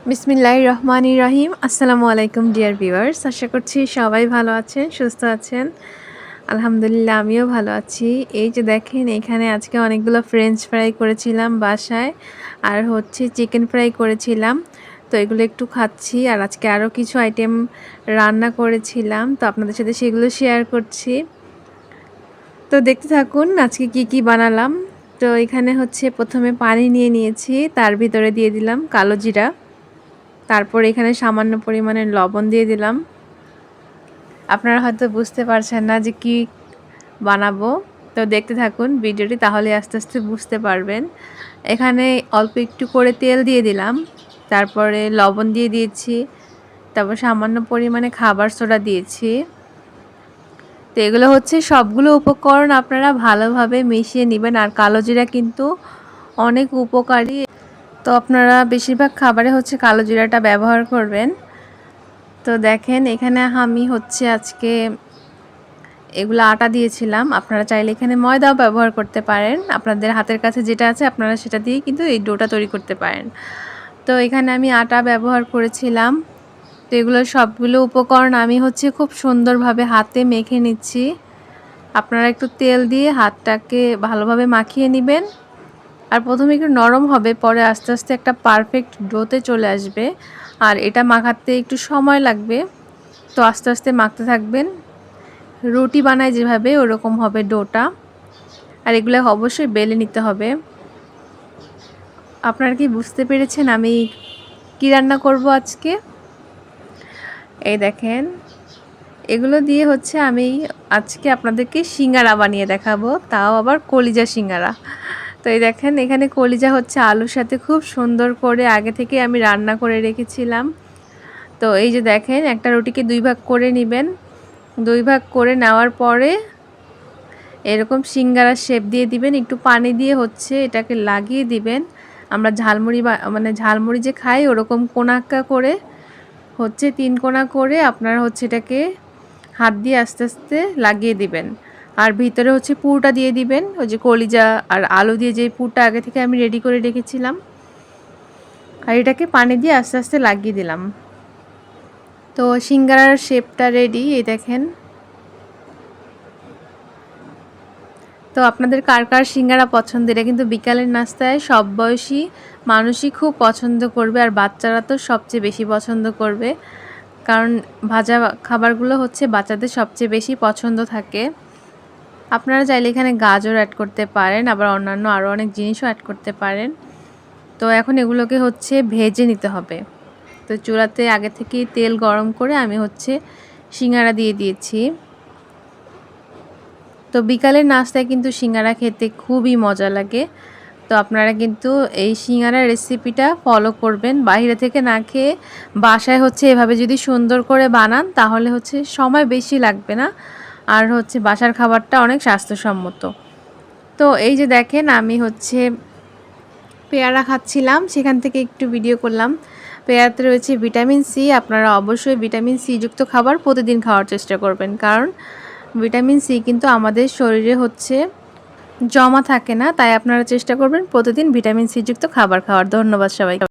বিসমিল্লাহির রহমানির রহিম। আসসালামু আলাইকুম ডিয়ার ভিউয়ার্স, আশা করছি সবাই ভালো আছেন, সুস্থ আছেন। আলহামদুলিল্লাহ আমিও ভালো আছি। এই যে দেখেন, এখানে আজকে অনেকগুলো ফ্রেঞ্চ ফ্রাই করেছিলাম বাসায়, আর হচ্ছে চিকেন ফ্রাই করেছিলাম। তো এগুলো একটু খাচ্ছি, আর আজকে আরও কিছু আইটেম রান্না করেছিলাম, তো আপনাদের সাথে সেগুলো শেয়ার করছি। তো দেখতে থাকুন আজকে কি কি বানালাম। তো এখানে হচ্ছে প্রথমে পানি নিয়ে নিয়েছি, তার ভিতরে দিয়ে দিলাম কালো জিরা, তারপর এখানে সামান্য পরিমাণে লবণ দিয়ে দিলাম। আপনারা হয়তো বুঝতে পারছেন না যে কি বানাবো, তো দেখতে থাকুন ভিডিওটি, তাহলে আস্তে আস্তে বুঝতে পারবেন। এখানে অল্প একটু করে তেল দিয়ে দিলাম, তারপরে লবণ দিয়ে দিয়েছি, তারপর সামান্য পরিমাণে খাবার সোডা দিয়েছি। তো এগুলো হচ্ছে সবগুলো উপকরণ আপনারা ভালোভাবে মিশিয়ে নেবেন। আর কালো জিরা কিন্তু অনেক উপকারী, তো আপনারা বেশিরভাগ খাবারে হচ্ছে কালো জিরাটা ব্যবহার করবেন। তো দেখেন এখানে আমি হচ্ছে আজকে এগুলো আটা দিয়েছিলাম, আপনারা চাইলে এখানে ময়দাও ব্যবহার করতে পারেন। আপনাদের হাতের কাছে যেটা আছে আপনারা সেটা দিয়ে কিন্তু এই ডোটা তৈরি করতে পারেন। তো এখানে আমি আটা ব্যবহার করেছিলাম। তো এগুলো সবগুলো উপকরণ আমি হচ্ছে খুব সুন্দরভাবে হাতে মেখে নিচ্ছি। আপনারা একটু তেল দিয়ে হাতটাকে ভালোভাবে মাখিয়ে নেবেন। আর প্রথমে একটু নরম হবে, পরে আস্তে আস্তে একটা পারফেক্ট ডোতে চলে আসবে। আর এটা মাখাতে একটু সময় লাগবে, তো আস্তে আস্তে মাখতে থাকবেন। রুটি বানায় যেভাবে ওরকম হবে ডোটা। আর এগুলো অবশ্যই বেলে নিতে হবে। আপনারা কি বুঝতে পেরেছেন আমি কি রান্না করব আজকে? এই দেখেন, এগুলো দিয়ে হচ্ছে আমি আজকে আপনাদেরকে সিঙ্গারা বানিয়ে দেখাবো, তাও আবার কলিজা সিঙ্গারা। তো এই দেখেন, এখানে কলিজা হচ্ছে আলুর সাথে খুব সুন্দর করে আগে থেকে আমি রান্না করে রেখেছিলাম। তো এই যে দেখেন, একটা রুটিকে 2 ভাগ করে নেবেন। 2 ভাগ করে নেওয়ার পরে এরকম সিঙ্গারার শেপ দিয়ে দিবেন। একটু পানি দিয়ে হচ্ছে এটাকে লাগিয়ে দিবেন। আমরা ঝালমুড়ি মানে ঝালমুড়ি যে খাই ওরকম কোনাক্কা করে হচ্ছে 3 কোনা করে আপনারা হচ্ছে এটাকে হাত দিয়ে আস্তে আস্তে লাগিয়ে দিবেন। আর ভিতরে হচ্ছে পুরটা দিয়ে দিবেন, ওই যে কলিজা আর আলু দিয়ে যে পুরটা আগে থেকে আমি রেডি করে রেখেছিলাম। আর এটাকে পানি দিয়ে আস্তে আস্তে লাগিয়ে দিলাম। তো সিঙ্গারার শেপটা রেডি, এই দেখেন। তো আপনাদের কার কার সিঙ্গারা পছন্দ? এটা কিন্তু বিকালের নাস্তায় সব বয়সী মানুষই খুব পছন্দ করবে, আর বাচ্চারা তো সবচেয়ে বেশি পছন্দ করবে, কারণ ভাজা খাবারগুলো হচ্ছে বাচ্চাদের সবচেয়ে বেশি পছন্দ থাকে। আপনারা চাইলে এখানে গাজর অ্যাড করতে পারেন, আবার অন্যান্য আরও অনেক জিনিসও অ্যাড করতে পারেন। তো এখন এগুলোকে হচ্ছে ভেজে নিতে হবে। তো চুলাতে আগে থেকেই তেল গরম করে আমি হচ্ছে সিঙ্গারা দিয়ে দিয়েছি। তো বিকালের নাস্তায় কিন্তু সিঙ্গারা খেতে খুবই মজা লাগে। তো আপনারা কিন্তু এই সিঙ্গারার রেসিপিটা ফলো করবেন, বাইরে থেকে না খেয়ে বাসায় হচ্ছে এভাবে যদি সুন্দর করে বানান তাহলে হচ্ছে সময় বেশি লাগবে না, আর হচ্ছে বাসার খাবারটা অনেক স্বাস্থ্যসম্মত। তো এই যে দেখেন, আমি হচ্ছে পেয়ারা খাচ্ছিলাম, সেখান থেকে একটু ভিডিও করলাম। পেয়ারাতে রয়েছে ভিটামিন সি, আপনারা অবশ্যই ভিটামিন সি যুক্ত খাবার প্রতিদিন খাওয়ার চেষ্টা করবেন, কারণ ভিটামিন সি কিন্তু আমাদের শরীরে হচ্ছে জমা থাকে না, তাই আপনারা চেষ্টা করবেন প্রতিদিন ভিটামিন সি যুক্ত খাবার খাওয়ার। ধন্যবাদ সবাইকে।